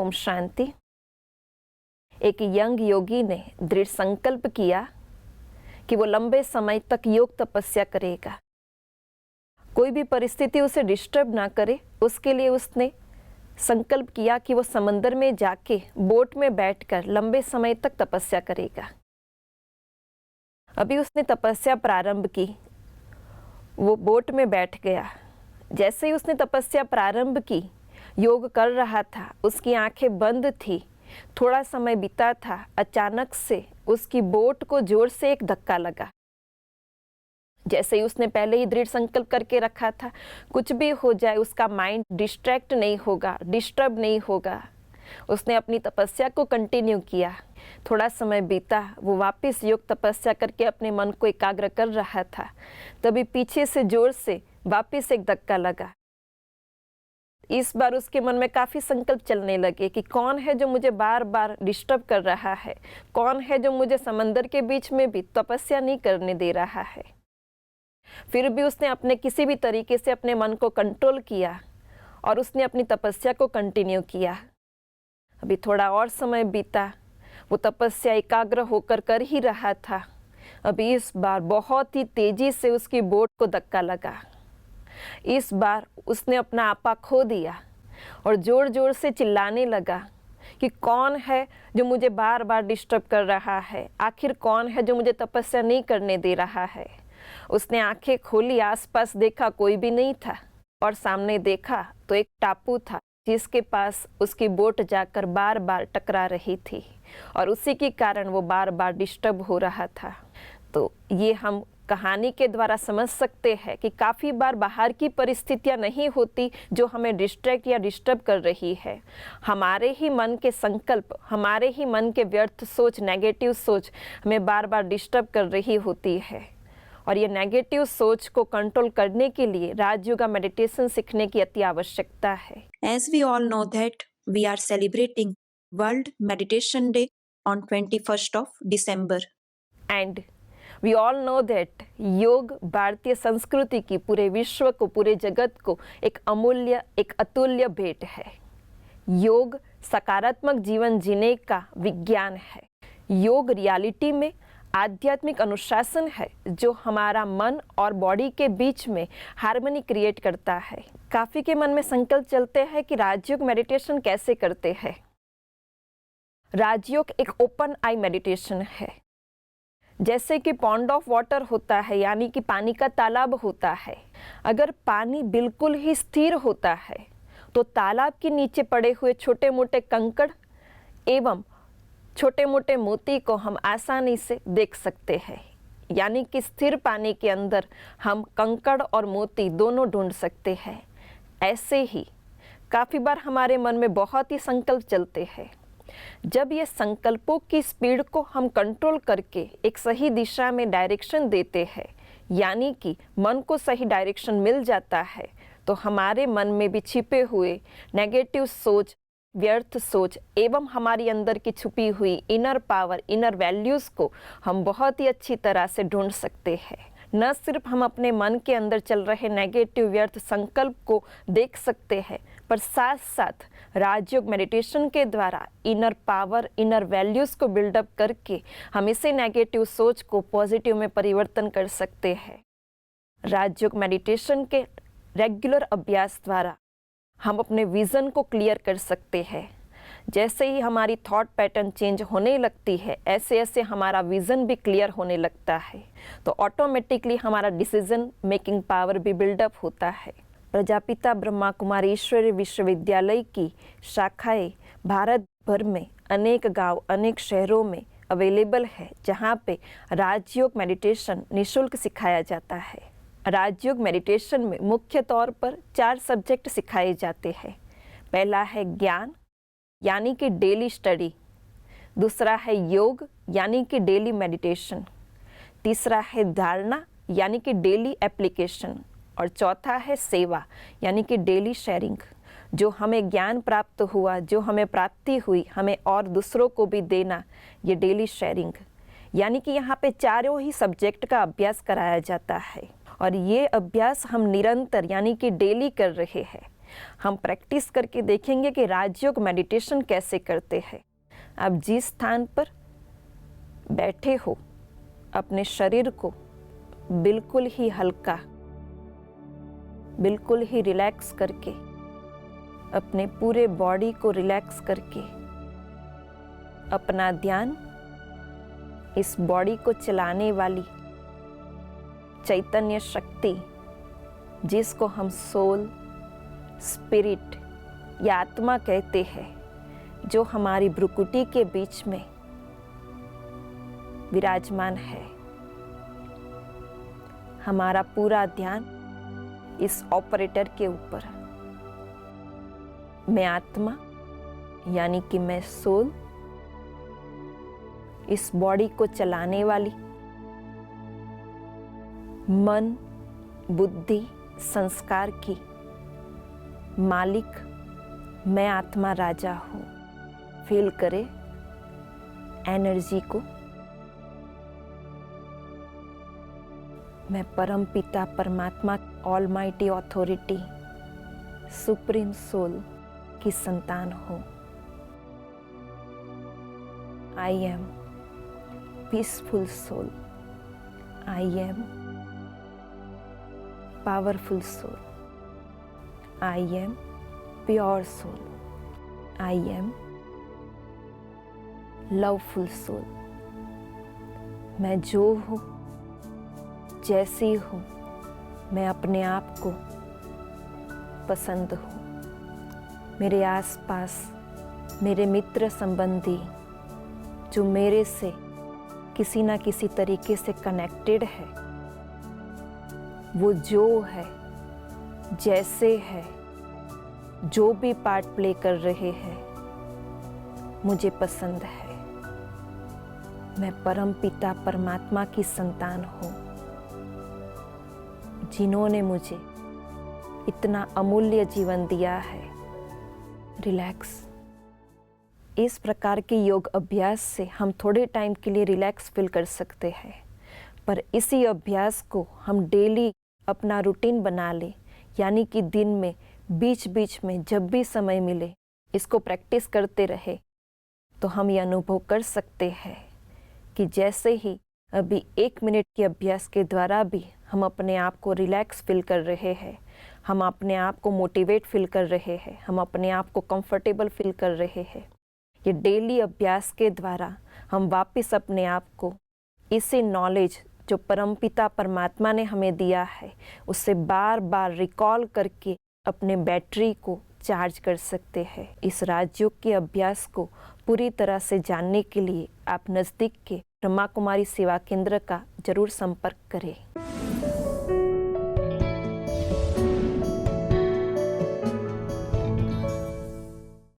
ओम शांति। एक यंग योगी ने दृढ़ संकल्प किया कि वो लंबे समय तक योग तपस्या करेगा, कोई भी परिस्थिति उसे डिस्टर्ब ना करे। उसके लिए उसने संकल्प किया कि वो समंदर में जाके बोट में बैठकर लंबे समय तक तपस्या करेगा। अभी उसने तपस्या प्रारंभ की, वो बोट में बैठ गया। जैसे ही उसने तपस्या प्रारंभ की, योग कर रहा था, उसकी आंखें बंद थी, थोड़ा समय बीता था, अचानक से उसकी बोट को जोर से एक धक्का लगा। जैसे ही उसने पहले ही दृढ़ संकल्प करके रखा था, कुछ भी हो जाए उसका माइंड डिस्ट्रैक्ट नहीं होगा, डिस्टर्ब नहीं होगा। उसने अपनी तपस्या को कंटिन्यू किया। थोड़ा समय बीता, वो वापस योग तपस्या करके अपने मन को एकाग्र कर रहा था, तभी पीछे से जोर से वापस एक धक्का लगा। इस बार उसके मन में काफी संकल्प चलने लगे कि कौन है जो मुझे बार बार डिस्टर्ब कर रहा है, कौन है जो मुझे समंदर के बीच में भी तपस्या नहीं करने दे रहा है। फिर भी उसने अपने किसी भी तरीके से अपने मन को कंट्रोल किया और उसने अपनी तपस्या को कंटिन्यू किया। अभी थोड़ा और समय बीता, वो तपस्या एकाग्र होकर कर ही रहा था। अभी इस बार बहुत ही तेजी से उसकी बोट को धक्का लगा। इस बार उसने अपना आपा खो दिया और जोर जोर से चिल्लाने लगा कि कौन है जो मुझे बार बार डिस्टर्ब कर रहा है, आखिर कौन है जो मुझे तपस्या नहीं करने दे रहा है। उसने आंखें खोली, आसपास देखा, कोई भी नहीं था और सामने देखा तो एक टापू था जिसके पास उसकी बोट जाकर बार बार टकरा रही थी और उसी के कारण वो बार बार डिस्टर्ब हो रहा था। तो ये हम कहानी के द्वारा समझ सकते हैं कि काफ़ी बार बाहर की परिस्थितियां नहीं होती जो हमें डिस्ट्रैक्ट या डिस्टर्ब कर रही है। हमारे ही मन के संकल्प, हमारे ही मन के व्यर्थ सोच, नेगेटिव सोच हमें बार बार डिस्टर्ब कर रही होती है। और ये नेगेटिव सोच को कंट्रोल करने के लिए राजयोगा मेडिटेशन सीखने की अति आवश्यकता है। As we all know that we are celebrating World Meditation Day on 21st of December. And we all know that योग भारतीय संस्कृति की पूरे विश्व को, पूरे जगत को एक अमूल्य, एक अतुल्य भेंट है। योग सकारात्मक जीवन जीने का विज्ञान है। योग रियलिटी में आध्यात्मिक अनुशासन है जो हमारा मन और बॉडी के बीच में हार्मनी क्रिएट करता है। काफ़ी के मन में संकल्प चलते हैं कि राजयोग मेडिटेशन कैसे करते हैं। राजयोग एक ओपन आई मेडिटेशन है। जैसे कि पॉन्ड ऑफ वाटर होता है, यानी कि पानी का तालाब होता है। अगर पानी बिल्कुल ही स्थिर होता है तो तालाब के नीचे पड़े हुए छोटे मोटे कंकड़ एवं छोटे मोटे मोती को हम आसानी से देख सकते हैं। यानी कि स्थिर पानी के अंदर हम कंकड़ और मोती दोनों ढूंढ सकते हैं। ऐसे ही काफ़ी बार हमारे मन में बहुत ही संकल्प चलते हैं। जब ये संकल्पों की स्पीड को हम कंट्रोल करके एक सही दिशा में डायरेक्शन देते हैं, यानी कि मन को सही डायरेक्शन मिल जाता है, तो हमारे मन में भी छिपे हुए नेगेटिव सोच, व्यर्थ सोच एवं हमारी अंदर की छुपी हुई इनर पावर, इनर वैल्यूज़ को हम बहुत ही अच्छी तरह से ढूंढ सकते हैं। न सिर्फ हम अपने मन के अंदर चल रहे नेगेटिव व्यर्थ संकल्प को देख सकते हैं, पर साथ साथ राजयोग मेडिटेशन के द्वारा इनर पावर, इनर वैल्यूज़ को बिल्डअप करके हम इसे नेगेटिव सोच को पॉजिटिव में परिवर्तन कर सकते हैं। राजयोग मेडिटेशन के रेगुलर अभ्यास द्वारा हम अपने विज़न को क्लियर कर सकते हैं। जैसे ही हमारी थॉट पैटर्न चेंज होने लगती है, ऐसे ऐसे हमारा विज़न भी क्लियर होने लगता है, तो ऑटोमेटिकली हमारा डिसीजन मेकिंग पावर भी बिल्डअप होता है। प्रजापिता ब्रह्मा कुमारी ईश्वरीय विश्वविद्यालय की शाखाएं भारत भर में अनेक गांव, अनेक शहरों में अवेलेबल है, जहां पे राजयोग मेडिटेशन निःशुल्क सिखाया जाता है। राजयोग मेडिटेशन में मुख्य तौर पर 4 सब्जेक्ट सिखाए जाते हैं। पहला है ज्ञान, यानी कि डेली स्टडी। दूसरा है योग, यानी कि डेली मेडिटेशन। तीसरा है धारणा, यानी कि डेली एप्लीकेशन। और चौथा है सेवा, यानी कि डेली शेयरिंग। जो हमें ज्ञान प्राप्त हुआ, जो हमें प्राप्ति हुई, हमें और दूसरों को भी देना, ये डेली शेयरिंग। यानी कि यहाँ पे चारों ही सब्जेक्ट का अभ्यास कराया जाता है और ये अभ्यास हम निरंतर यानी कि डेली कर रहे हैं। हम प्रैक्टिस करके देखेंगे कि राजयोग मेडिटेशन कैसे करते हैं। आप जिस स्थान पर बैठे हो, अपने शरीर को बिल्कुल ही हल्का, बिल्कुल ही रिलैक्स करके, अपने पूरे बॉडी को रिलैक्स करके अपना ध्यान इस बॉडी को चलाने वाली चैतन्य शक्ति, जिसको हम सोल, स्पिरिट या आत्मा कहते हैं, जो हमारी भ्रुकुटी के बीच में विराजमान है, हमारा पूरा ध्यान इस ऑपरेटर के ऊपर। मैं आत्मा यानी कि मैं सोल, इस बॉडी को चलाने वाली, मन, बुद्धि, संस्कार की मालिक मैं आत्मा राजा हूं। फील करे एनर्जी को। मैं परम पिता परमात्मा ऑलमाइटी ऑथोरिटी सुप्रीम सोल की संतान हूं। I am peaceful soul, I am powerful soul, I am pure soul, I am loveful soul. मैं जो हूँ, जैसी हूँ, मैं अपने आप को पसंद हूँ। मेरे आसपास मेरे मित्र संबंधी जो मेरे से किसी ना किसी तरीके से कनेक्टेड है, वो जो है, जैसे है, जो भी पार्ट प्ले कर रहे हैं, मुझे पसंद है। मैं परम पिता परमात्मा की संतान हूँ, जिन्होंने मुझे इतना अमूल्य जीवन दिया है। रिलैक्स। इस प्रकार के योग अभ्यास से हम थोड़े टाइम के लिए रिलैक्स फील कर सकते हैं, पर इसी अभ्यास को हम डेली अपना रूटीन बना ले, यानी कि दिन में बीच बीच में जब भी समय मिले इसको प्रैक्टिस करते रहे, तो हम ये अनुभव कर सकते हैं कि जैसे ही अभी 1 मिनट के अभ्यास के द्वारा भी हम अपने आप को रिलैक्स फील कर रहे हैं, हम अपने आप को मोटिवेट फील कर रहे हैं, हम अपने आप को कंफर्टेबल फील कर रहे हैं। ये डेली अभ्यास के द्वारा हम वापस अपने आप को इसी नॉलेज जो परमपिता परमात्मा ने हमें दिया है, उससे बार बार रिकॉल करके अपने बैटरी को चार्ज कर सकते हैं। इस राजयोग के अभ्यास को पूरी तरह से जानने के लिए आप नज़दीक के ब्रह्मा कुमारी सेवा केंद्र का जरूर संपर्क करें।